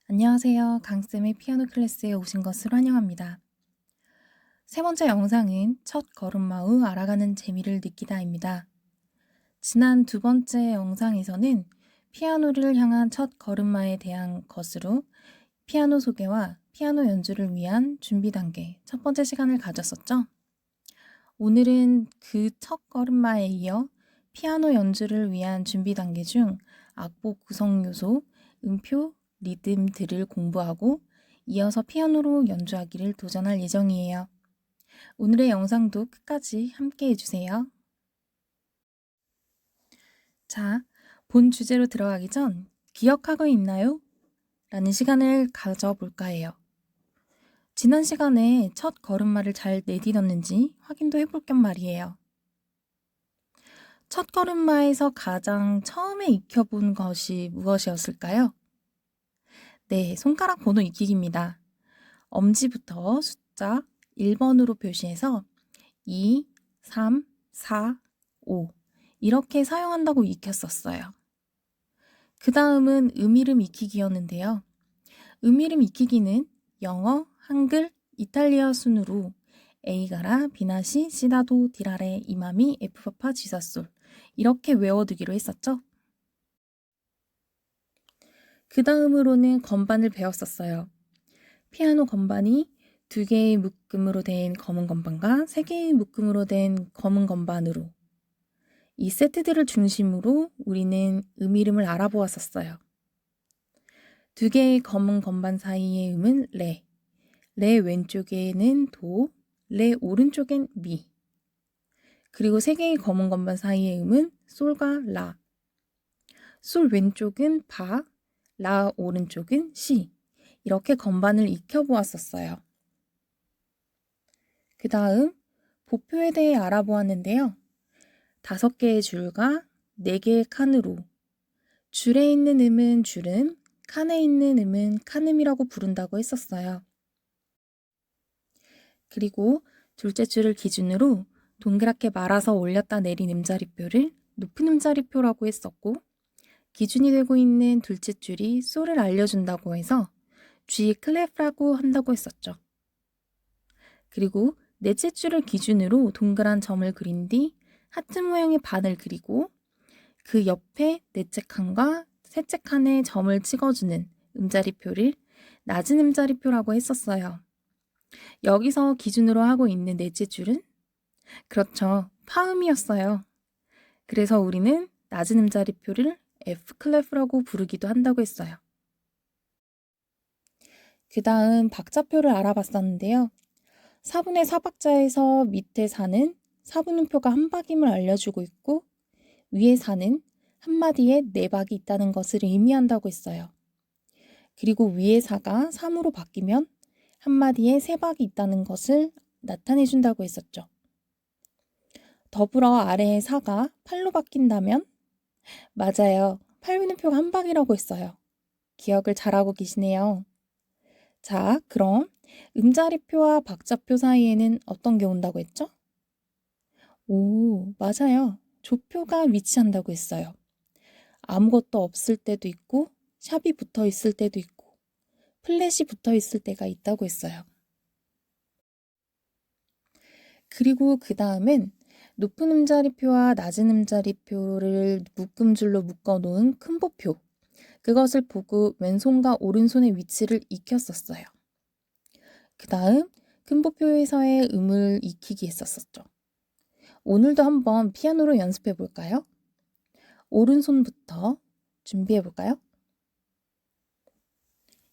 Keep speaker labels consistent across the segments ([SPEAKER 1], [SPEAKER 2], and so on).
[SPEAKER 1] 안녕하세요. 강쌤의 피아노 클래스에 오신 것을 환영합니다. 세 번째 영상은 첫 걸음마 후 알아가는 재미를 느끼다입니다. 지난 두 번째 영상에서는 피아노를 향한 첫 걸음마에 대한 것으로 피아노 소개와 피아노 연주를 위한 준비 단계 첫 번째 시간을 가졌었죠. 오늘은 그 첫 걸음마에 이어 피아노 연주를 위한 준비 단계 중 악보 구성 요소, 음표, 리듬들을 공부하고 이어서 피아노로 연주하기를 도전할 예정이에요. 오늘의 영상도 끝까지 함께 해주세요. 자, 본 주제로 들어가기 전 기억하고 있나요? 라는 시간을 가져볼까 해요. 지난 시간에 첫 걸음마를 잘 내딛었는지 확인도 해볼 겸 말이에요. 첫 걸음마에서 가장 처음에 익혀본 것이 무엇이었을까요? 네, 손가락 번호 익히기입니다. 엄지부터 숫자 1번으로 표시해서 2, 3, 4, 5 이렇게 사용한다고 익혔었어요. 그 다음은 음이름 익히기였는데요. 음이름 익히기는 영어, 한글, 이탈리아 순으로 A가라, 비나시, 시다도, 디라레, 이마미, F파파, 지사솔 이렇게 외워두기로 했었죠. 그 다음으로는 건반을 배웠었어요. 피아노 건반이 2개의 묶음으로 된 검은 건반과 3개의 묶음으로 된 검은 건반으로 이 세트들을 중심으로 우리는 음이름을 알아보았었어요. 2개의 검은 건반 사이의 음은 레, 레 왼쪽에는 도, 레 오른쪽엔 미, 그리고 3개의 검은 건반 사이의 음은 솔과 라, 솔 왼쪽은 파, 라 오른쪽은 시 이렇게 건반을 익혀보았었어요. 그 다음 보표에 대해 알아보았는데요. 5개의 줄과 4개의 칸으로 줄에 있는 음은 줄음, 칸에 있는 음은 칸음이라고 부른다고 했었어요. 그리고 둘째 줄을 기준으로 동그랗게 말아서 올렸다 내린 음자리표를 높은 음자리표라고 했었고 기준이 되고 있는 둘째 줄이 솔을 알려준다고 해서 G 클래프라고 한다고 했었죠. 그리고 넷째 줄을 기준으로 동그란 점을 그린 뒤 하트 모양의 반을 그리고 그 옆에 넷째 칸과 셋째 칸에 점을 찍어주는 음자리표를 낮은 음자리표라고 했었어요. 여기서 기준으로 하고 있는 넷째 줄은 그렇죠. 파음이었어요. 그래서 우리는 낮은 음자리표를 F 클래프라고 부르기도 한다고 했어요. 그 다음 박자표를 알아봤었는데요. 4분의 4박자에서 밑에 4는 4분음표가 한 박임을 알려주고 있고 위에 4는 한 마디에 4박이 있다는 것을 의미한다고 했어요. 그리고 위에 4가 3으로 바뀌면 한 마디에 3박이 있다는 것을 나타내준다고 했었죠. 더불어 아래의 4가 8로 바뀐다면 맞아요. 8분음표가 한 박이라고 했어요. 기억을 잘하고 계시네요. 자, 그럼 음자리표와 박자표 사이에는 어떤 게 온다고 했죠? 오, 맞아요. 조표가 위치한다고 했어요. 아무것도 없을 때도 있고 샵이 붙어 있을 때도 있고 플랫이 붙어 있을 때가 있다고 했어요. 그리고 그 다음은 높은 음자리표와 낮은 음자리표를 묶음줄로 묶어놓은 큰 보표 그것을 보고 왼손과 오른손의 위치를 익혔었어요. 그 다음 큰 보표에서의 음을 익히기 했었었죠. 오늘도 한번 피아노로 연습해 볼까요? 오른손부터 준비해 볼까요?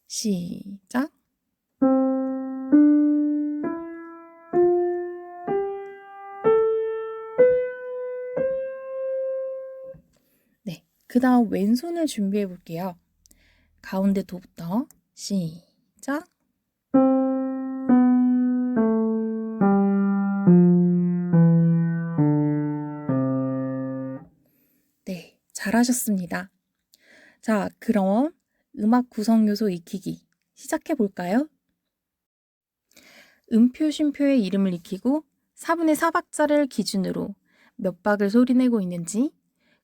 [SPEAKER 1] 시작! 네, 그 다음 왼손을 준비해 볼게요. 가운데 도부터 시작! 네, 잘하셨습니다. 자, 그럼 음악 구성 요소 익히기 시작해 볼까요? 음표, 쉼표의 이름을 익히고 4분의 4박자를 기준으로 몇 박을 소리내고 있는지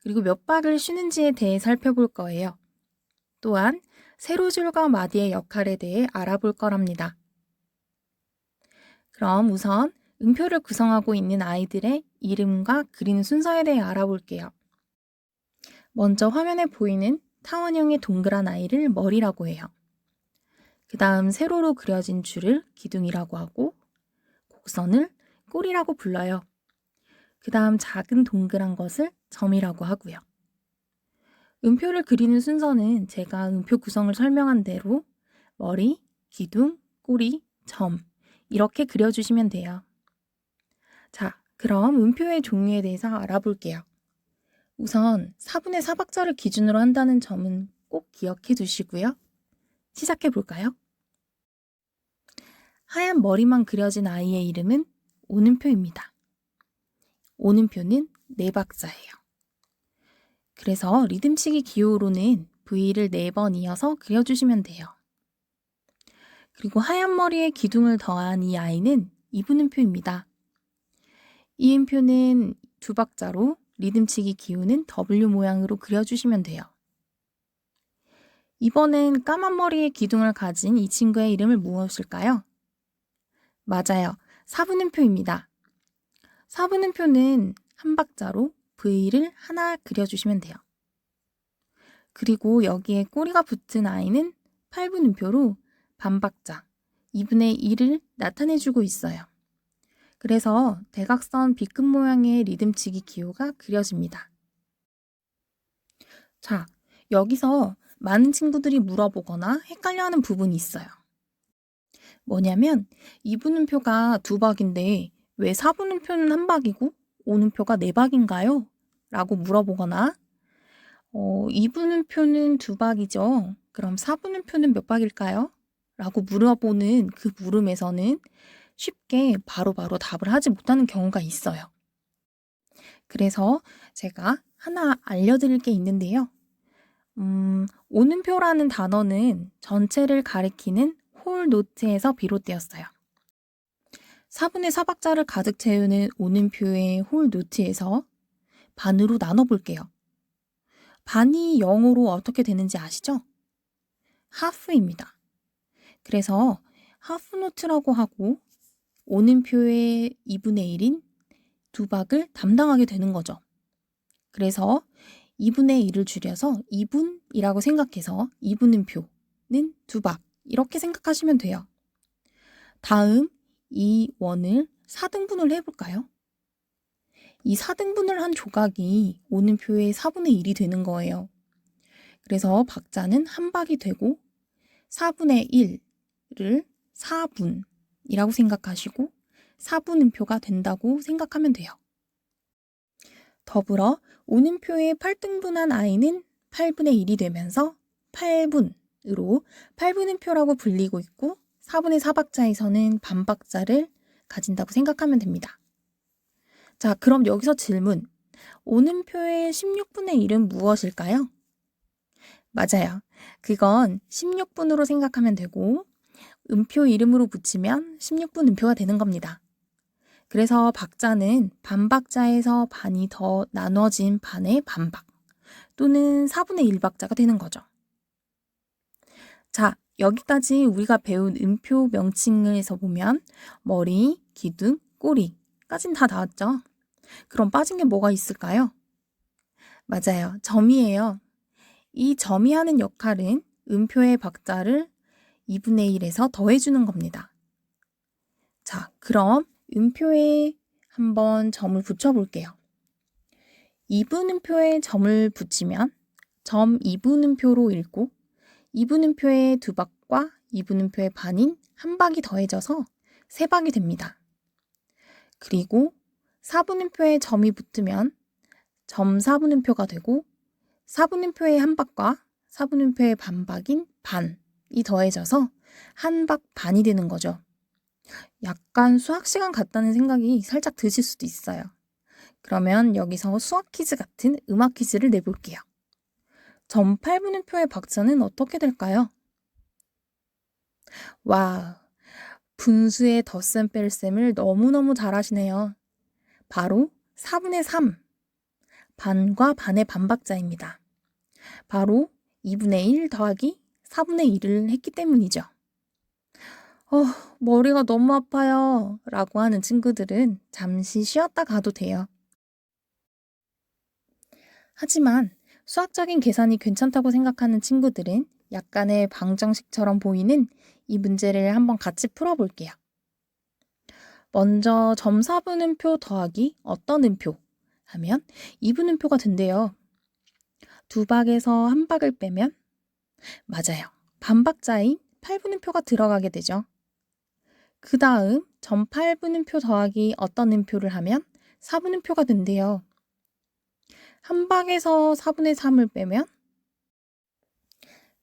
[SPEAKER 1] 그리고 몇 박을 쉬는지에 대해 살펴볼 거예요. 또한 세로줄과 마디의 역할에 대해 알아볼 거랍니다. 그럼 우선 음표를 구성하고 있는 아이들의 이름과 그리는 순서에 대해 알아볼게요. 먼저 화면에 보이는 타원형의 동그란 아이를 머리라고 해요. 그 다음 세로로 그려진 줄을 기둥이라고 하고 곡선을 꼬리라고 불러요. 그 다음 작은 동그란 것을 점이라고 하고요. 음표를 그리는 순서는 제가 음표 구성을 설명한 대로 머리, 기둥, 꼬리, 점 이렇게 그려주시면 돼요. 자, 그럼 음표의 종류에 대해서 알아볼게요. 우선 4분의 4박자를 기준으로 한다는 점은 꼭 기억해 두시고요. 시작해 볼까요? 하얀 머리만 그려진 아이의 이름은 오는표입니다. 오는표는 4박자예요. 그래서 리듬치기 기호로는 V를 4번 이어서 그려주시면 돼요. 그리고 하얀 머리에 기둥을 더한 이 아이는 이분음표입니다. 이음표는 2박자로 리듬치기 기호는 W 모양으로 그려주시면 돼요. 이번엔 까만 머리에 기둥을 가진 이 친구의 이름을 무엇일까요? 맞아요. 4분음표입니다. 4분음표는 한 박자로 V를 하나 그려주시면 돼요. 그리고 여기에 꼬리가 붙은 아이는 8분음표로 반박자 2분의 1을 나타내주고 있어요. 그래서 대각선 B급 모양의 리듬치기 기호가 그려집니다. 자, 여기서 많은 친구들이 물어보거나 헷갈려하는 부분이 있어요. 뭐냐면 2분음표가 2박인데 왜 4분음표는 한 박이고 5분음표가 4박인가요? 라고 물어보거나 2분음표는 2박이죠. 그럼 4분음표는 몇 박일까요? 라고 물어보는 그 물음에서는 쉽게 바로바로 답을 하지 못하는 경우가 있어요. 그래서 제가 하나 알려드릴 게 있는데요. 오는표라는 단어는 전체를 가리키는 홀 노트에서 비롯되었어요. 4분의 4박자를 가득 채우는 오는표의 홀 노트에서 반으로 나눠볼게요. 반이 영어로 어떻게 되는지 아시죠? 하프입니다. 그래서 하프 노트라고 하고 오는표의 2분의 1인 2박을 담당하게 되는 거죠. 그래서 2분의 1을 줄여서 2분이라고 생각해서 2분음표는 2박 이렇게 생각하시면 돼요. 다음 이 원을 4등분을 해볼까요? 이 4등분을 한 조각이 오는표의 4분의 1이 되는 거예요. 그래서 박자는 한 박이 되고 4분의 1을 4분이라고 생각하시고 4분음표가 된다고 생각하면 돼요. 더불어 오는표의 8등분한 i는 8분의 1이 되면서 8분으로 8분음표라고 불리고 있고 4분의 4박자에서는 반박자를 가진다고 생각하면 됩니다. 자, 그럼 여기서 질문. 오는표의 16분의 1은 무엇일까요? 맞아요. 그건 16분으로 생각하면 되고 음표 이름으로 붙이면 16분 음표가 되는 겁니다. 그래서 박자는 반박자에서 반이 더 나눠진 반의 반박 또는 4분의 1박자가 되는 거죠. 자, 여기까지 우리가 배운 음표 명칭에서 보면 머리, 기둥, 꼬리까진 다 나왔죠? 그럼 빠진 게 뭐가 있을까요? 맞아요. 점이에요. 이 점이 하는 역할은 음표의 박자를 2분의 1에서 더해주는 겁니다. 자, 그럼 음표에 한번 점을 붙여볼게요. 2분음표에 점을 붙이면 점 2분음표로 읽고 2분음표의 2박과 2분음표의 반인 한 박이 더해져서 3박이 됩니다. 그리고 4분음표에 점이 붙으면 점 4분음표가 되고 4분음표의 한 박과 4분음표의 반박인 반이 더해져서 한 박 반이 되는 거죠. 약간 수학 시간 같다는 생각이 살짝 드실 수도 있어요. 그러면 여기서 수학 퀴즈 같은 음악 퀴즈를 내볼게요. 점 8분음표의 박자는 어떻게 될까요? 와, 분수의 덧셈 뺄셈을 너무너무 잘하시네요. 바로 4분의 3, 반과 반의 반박자입니다. 바로 2분의 1 더하기 4분의 1을 했기 때문이죠. 머리가 너무 아파요 라고 하는 친구들은 잠시 쉬었다 가도 돼요. 하지만 수학적인 계산이 괜찮다고 생각하는 친구들은 약간의 방정식처럼 보이는 이 문제를 한번 같이 풀어볼게요. 먼저 점 4분음표 더하기 어떤 음표 하면 2분음표가 된대요. 두 박에서 한 박을 빼면 맞아요. 반박자인 8분음표가 들어가게 되죠. 그 다음 점 8분음표 더하기 어떤 음표를 하면 4분음표가 된대요. 한 박에서 4분의 3을 빼면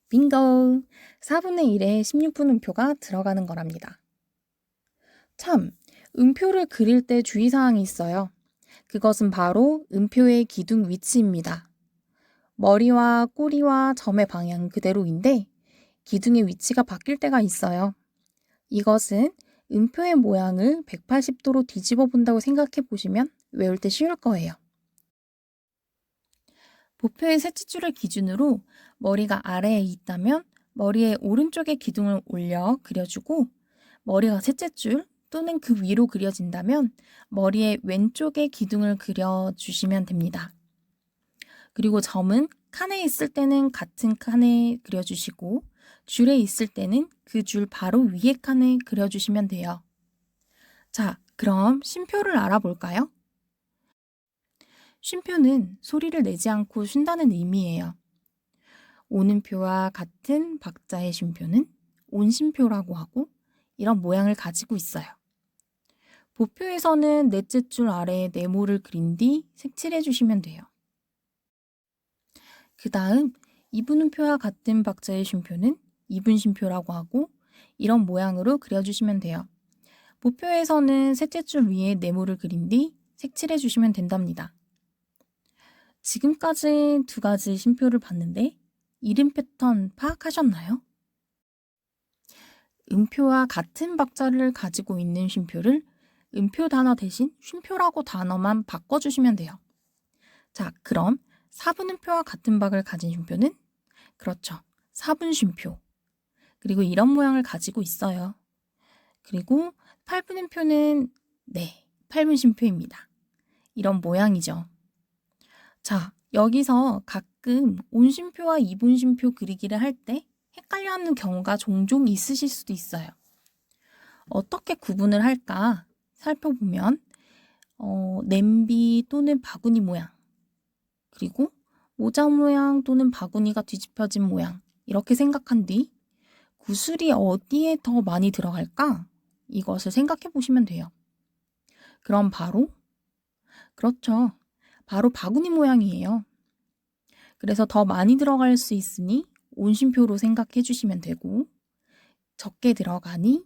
[SPEAKER 1] 빙고! 4분의 1에 16분음표가 들어가는 거랍니다. 참, 음표를 그릴 때 주의사항이 있어요. 그것은 바로 음표의 기둥 위치입니다. 머리와 꼬리와 점의 방향 그대로인데 기둥의 위치가 바뀔 때가 있어요. 이것은 음표의 모양을 180도로 뒤집어 본다고 생각해 보시면 외울 때 쉬울 거예요. 보표의 셋째 줄을 기준으로 머리가 아래에 있다면 머리의 오른쪽에 기둥을 올려 그려주고 머리가 셋째 줄 또는 그 위로 그려진다면 머리의 왼쪽에 기둥을 그려주시면 됩니다. 그리고 점은 칸에 있을 때는 같은 칸에 그려주시고 줄에 있을 때는 그 줄 바로 위에 칸에 그려주시면 돼요. 자, 그럼 쉼표를 알아볼까요? 쉼표는 소리를 내지 않고 쉰다는 의미예요. 오는표와 같은 박자의 쉼표는 온쉼표라고 하고 이런 모양을 가지고 있어요. 보표에서는 넷째 줄 아래에 네모를 그린 뒤 색칠해 주시면 돼요. 그 다음 이분음표와 같은 박자의 쉼표는 이분쉼표라고 하고 이런 모양으로 그려주시면 돼요. 보표에서는 셋째 줄 위에 네모를 그린 뒤 색칠해 주시면 된답니다. 지금까지 두 가지 쉼표를 봤는데 이름 패턴 파악하셨나요? 음표와 같은 박자를 가지고 있는 쉼표를 음표 단어 대신 쉼표라고 단어만 바꿔주시면 돼요. 자, 그럼 4분음표와 같은 박을 가진 쉼표는? 그렇죠. 4분쉼표. 그리고 이런 모양을 가지고 있어요. 그리고 8분음표는 8분쉼표입니다. 이런 모양이죠. 자, 여기서 가끔 온쉼표와 이분쉼표 그리기를 할 때 헷갈려하는 경우가 종종 있으실 수도 있어요. 어떻게 구분을 할까 살펴보면 냄비 또는 바구니 모양 그리고 모자 모양 또는 바구니가 뒤집혀진 모양 이렇게 생각한 뒤 구슬이 어디에 더 많이 들어갈까? 이것을 생각해 보시면 돼요. 그럼 그렇죠. 바로 바구니 모양이에요. 그래서 더 많이 들어갈 수 있으니 온심표로 생각해 주시면 되고 적게 들어가니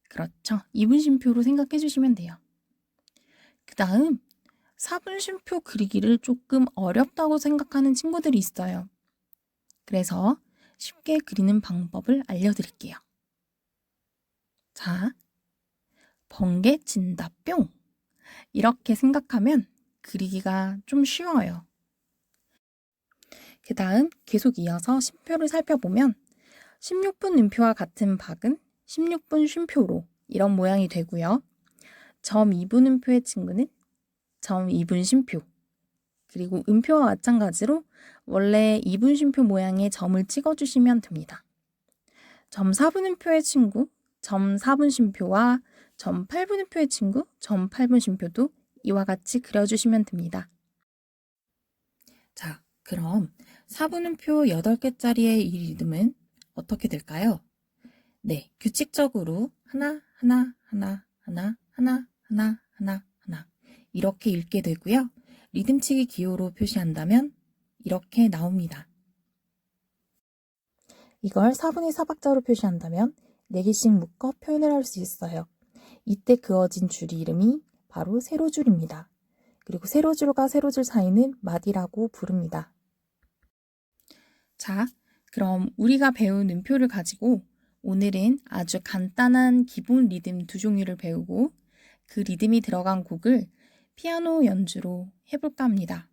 [SPEAKER 1] 그렇죠. 이분심표로 생각해 주시면 돼요. 그 다음 4분심표 그리기를 조금 어렵다고 생각하는 친구들이 있어요. 그래서 쉽게 그리는 방법을 알려드릴게요. 자, 번개 친다 뿅! 이렇게 생각하면 그리기가 좀 쉬워요. 그 다음 계속 이어서 쉼표를 살펴보면 16분 음표와 같은 박은 16분 쉼표로 이런 모양이 되고요. 점 2분 음표의 친구는 점 2분 쉼표 그리고 음표와 마찬가지로 원래 2분 쉼표 모양의 점을 찍어주시면 됩니다. 점 4분 음표의 친구 점 4분 쉼표와 점 8분 음표의 친구 점 8분 쉼표도 이와 같이 그려주시면 됩니다. 자, 그럼 4분음표 8개짜리의 이 리듬은 어떻게 될까요? 네, 규칙적으로 하나, 하나, 하나, 하나, 하나, 하나, 하나, 하나 이렇게 읽게 되고요. 리듬치기 기호로 표시한다면 이렇게 나옵니다. 이걸 4분의 4박자로 표시한다면 4개씩 묶어 표현을 할 수 있어요. 이때 그어진 줄 이름이 바로 세로줄입니다. 그리고 세로줄과 세로줄 사이는 마디라고 부릅니다. 자, 그럼 우리가 배운 음표를 가지고 오늘은 아주 간단한 기본 리듬 2종류를 배우고 그 리듬이 들어간 곡을 피아노 연주로 해볼까 합니다.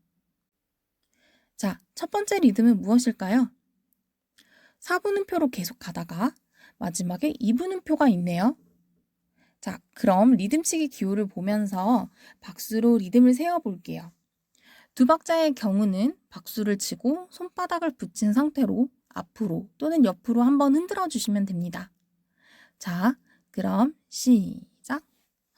[SPEAKER 1] 자, 첫 번째 리듬은 무엇일까요? 4분음표로 계속 가다가 마지막에 2분음표가 있네요. 자, 그럼 리듬치기 기호를 보면서 박수로 리듬을 세워볼게요. 두 박자의 경우는 박수를 치고 손바닥을 붙인 상태로 앞으로 또는 옆으로 한번 흔들어 주시면 됩니다. 자, 그럼 시작!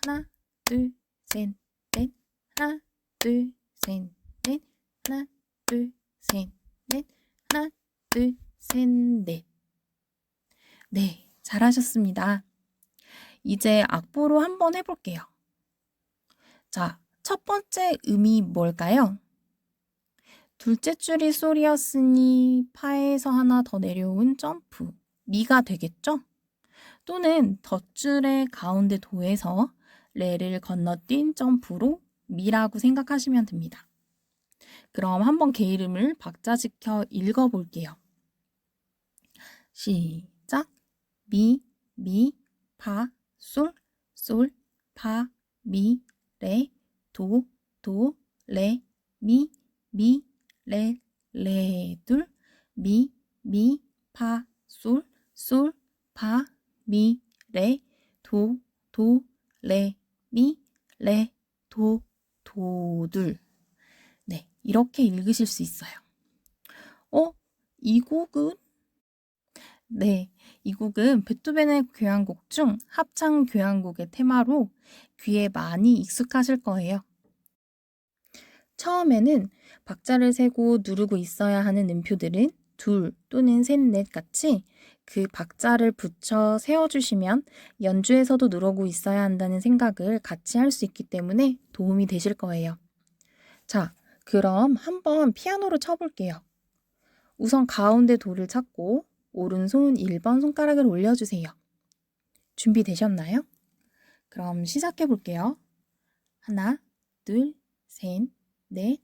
[SPEAKER 1] 하나, 둘, 셋, 넷, 하나, 둘, 셋, 넷, 하나, 둘, 셋, 넷, 하나, 둘, 셋, 넷. 네, 잘하셨습니다. 이제 악보로 한번 해볼게요. 자, 첫 번째 음이 뭘까요? 둘째 줄이 솔이었으니 파에서 하나 더 내려온 점프, 미가 되겠죠? 또는 덧줄의 가운데 도에서 레를 건너뛴 점프로 미라고 생각하시면 됩니다. 그럼 한번 게이름을 박자지켜 읽어볼게요. 시작! 미, 미, 파, 솔, 솔, 파, 미, 레, 도, 도, 레, 미, 미, 레, 레, 둘, 미, 미, 파, 솔, 솔, 파, 미, 레, 도, 도, 레, 미, 레, 도, 도, 둘. 네, 이렇게 읽으실 수 있어요. 이 곡은? 네, 이 곡은 베토벤의 교향곡 중 합창 교향곡의 테마로 귀에 많이 익숙하실 거예요. 처음에는 박자를 세고 누르고 있어야 하는 음표들은 둘 또는 셋, 넷 같이 그 박자를 붙여 세워주시면 연주에서도 누르고 있어야 한다는 생각을 같이 할 수 있기 때문에 도움이 되실 거예요. 자, 그럼 한번 피아노로 쳐볼게요. 우선 가운데 도를 찾고 오른손 1번 손가락을 올려주세요. 준비되셨나요? 그럼 시작해 볼게요. 하나, 둘, 셋, 넷.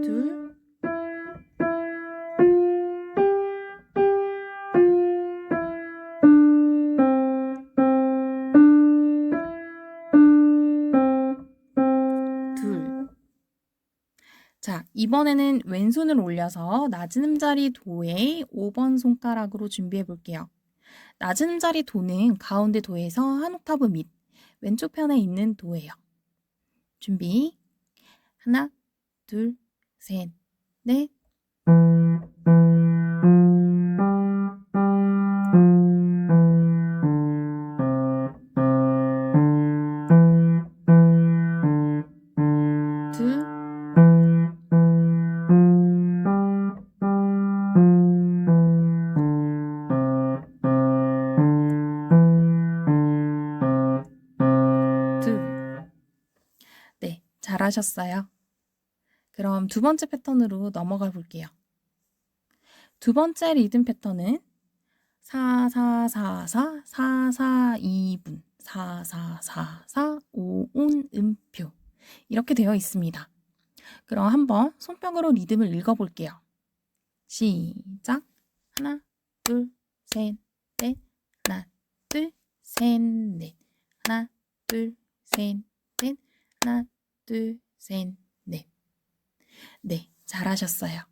[SPEAKER 1] 둘. 둘. 자, 이번에는 왼손을 올려서 낮은 음자리 도에 5번 손가락으로 준비해 볼게요. 낮은 음자리 도는 가운데 도에서 한 옥타브 밑, 왼쪽 편에 있는 도예요. 준비. 하나, 둘, 셋, 넷. 둘. 둘. 네, 잘하셨어요. 그럼 두 번째 패턴으로 넘어가 볼게요. 두 번째 리듬 패턴은 4, 4, 4, 4, 4, 4, 2분, 4, 4, 4, 4, 5, 온 음표 이렇게 되어 있습니다. 그럼 한번 손뼉으로 리듬을 읽어볼게요. 시작! 하나, 둘, 셋, 넷, 하나, 둘, 셋, 넷, 하나, 둘, 셋, 넷, 하나, 둘, 셋, 넷. 네, 잘하셨어요.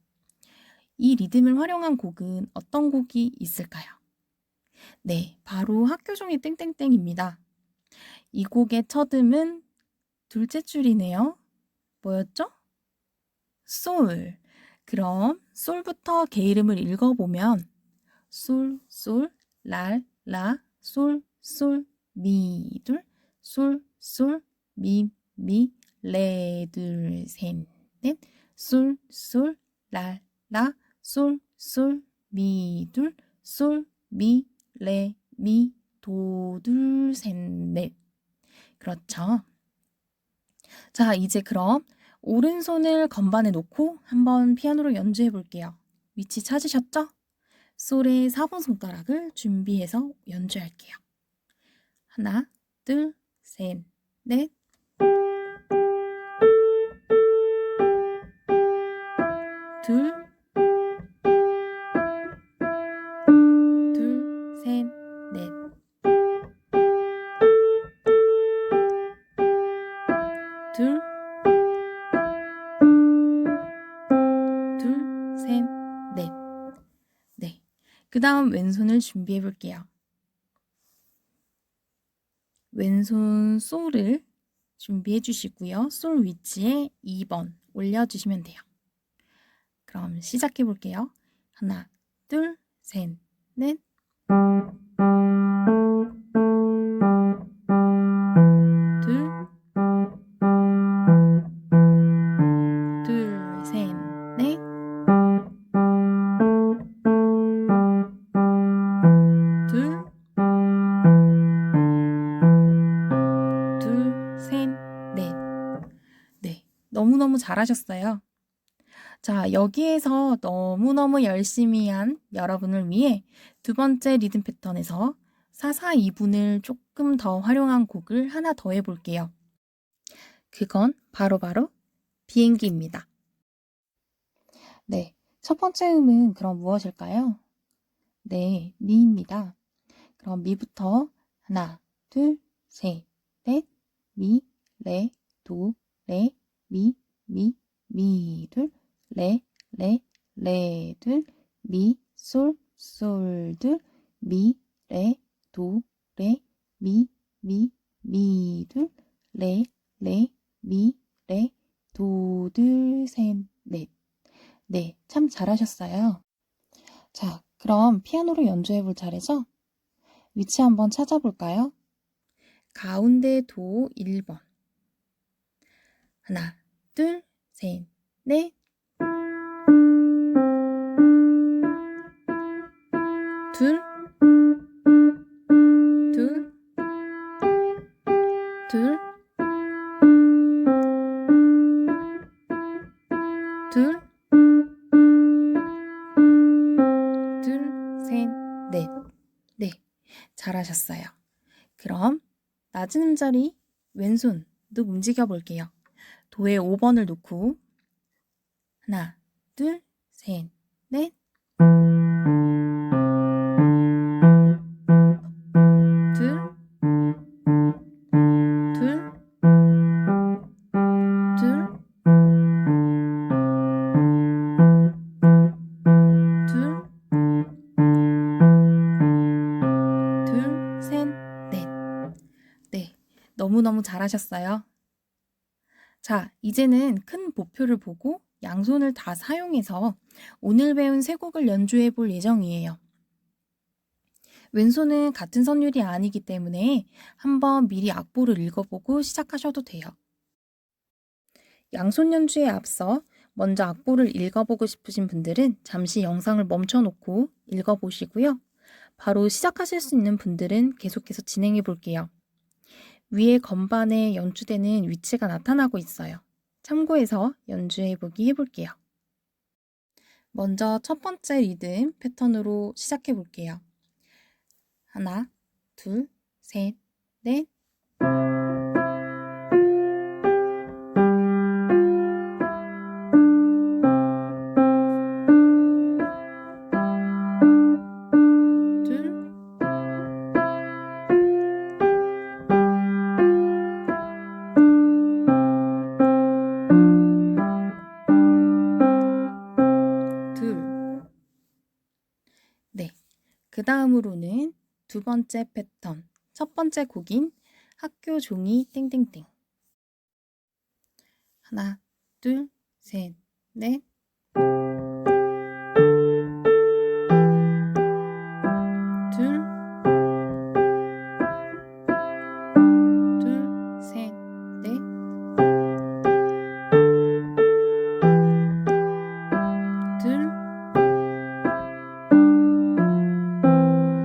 [SPEAKER 1] 이 리듬을 활용한 곡은 어떤 곡이 있을까요? 네, 바로 학교종이 땡땡땡입니다. 이 곡의 첫 음은 둘째 줄이네요. 뭐였죠? 솔. 그럼 솔부터 게이름을 읽어보면 솔, 솔, 랄, 라, 솔, 솔, 미, 둘, 솔, 솔, 미, 미, 레, 둘, 셋, 넷, 솔, 솔, 랄, 라, 솔, 솔, 미, 둘, 솔, 미, 레, 미, 도, 둘, 셋, 넷. 그렇죠. 자, 이제 그럼 오른손을 건반에 놓고 한번 피아노로 연주해 볼게요. 위치 찾으셨죠? 솔의 4번 손가락을 준비해서 연주할게요. 하나, 둘, 셋, 넷. 둘. 둘, 셋, 넷. 다음 왼손을 준비해 볼게요. 왼손 솔을 준비해 주시고요. 솔 위치에 2번 올려주시면 돼요. 그럼 시작해 볼게요. 하나, 둘, 셋, 넷. 둘, 둘, 셋, 넷. 둘, 둘, 셋, 넷. 네, 너무너무 잘하셨어요. 자, 여기에서 너무너무 열심히 한 여러분을 위해 두 번째 리듬 패턴에서 4-4-2분을 조금 더 활용한 곡을 하나 더 해볼게요. 그건 바로 비행기입니다. 네, 첫 번째 음은 그럼 무엇일까요? 네, 미입니다. 그럼 미부터 하나, 둘, 셋, 넷, 미, 레, 도, 레, 미, 미, 미, 둘, 레, 레, 레, 둘, 미, 솔, 솔, 둘, 미, 레, 도, 레, 미, 미, 미, 둘, 레, 레, 미, 레, 도, 둘, 셋, 넷. 네, 참 잘하셨어요. 자, 그럼 피아노로 연주해 볼 차례죠? 위치 한번 찾아볼까요? 가운데 도 1번. 하나, 둘, 셋, 넷. 둘, 둘, 둘, 둘, 둘, 셋, 넷. 네, 잘하셨어요. 그럼 낮은 음자리 왼손도 움직여 볼게요. 도에 5번을 놓고 하나, 둘, 셋, 넷. 둘, 둘, 둘, 둘, 둘, 셋, 넷. 네, 너무너무 잘하셨어요. 자, 이제는 큰 보표를 보고 양손을 다 사용해서 오늘 배운 세 곡을 연주해 볼 예정이에요. 왼손은 같은 선율이 아니기 때문에 한번 미리 악보를 읽어보고 시작하셔도 돼요. 양손 연주에 앞서 먼저 악보를 읽어보고 싶으신 분들은 잠시 영상을 멈춰놓고 읽어보시고요. 바로 시작하실 수 있는 분들은 계속해서 진행해 볼게요. 위에 건반에 연주되는 위치가 나타나고 있어요. 참고해서 연주해보기 해볼게요. 먼저 첫 번째 리듬 패턴으로 시작해 볼게요. 하나, 둘, 셋, 넷. 둘, 둘. 네. 그 다음으로는 두 번째 패턴, 첫 번째 곡인 학교 종이 땡땡땡. 하나, 둘, 셋, 넷. 둘, 둘, 셋, 넷. 둘,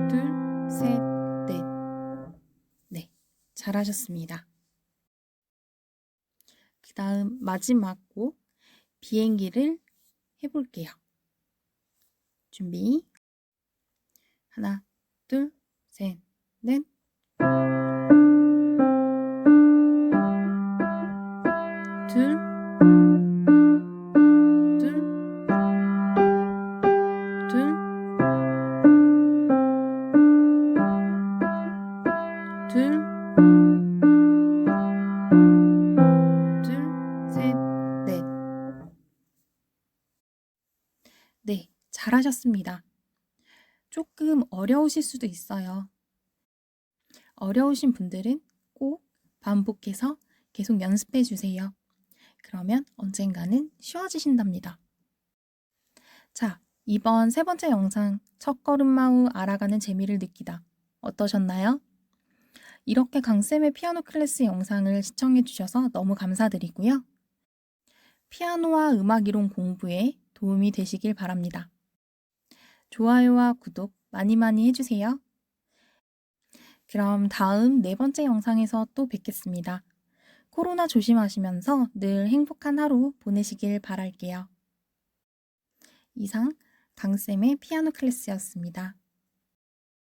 [SPEAKER 1] 둘, 셋, 넷. 네, 잘하셨습니다. 그 다음 마지막 곡 비행기를 해볼게요. 준비. 하나, 둘, 셋, 넷. 둘, 둘, 둘, 둘, 둘, 셋, 넷. 네, 잘하셨습니다. 조금 어려우실 수도 있어요. 어려우신 분들은 꼭 반복해서 계속 연습해 주세요. 그러면 언젠가는 쉬워지신답니다. 자, 이번 세 번째 영상 첫걸음마 후 알아가는 재미를 느끼다 어떠셨나요? 이렇게 강쌤의 피아노 클래스 영상을 시청해 주셔서 너무 감사드리고요. 피아노와 음악 이론 공부에 도움이 되시길 바랍니다. 좋아요와 구독 많이 많이 해주세요. 그럼 다음 네 번째 영상에서 또 뵙겠습니다. 코로나 조심하시면서 늘 행복한 하루 보내시길 바랄게요. 이상 강쌤의 피아노 클래스였습니다.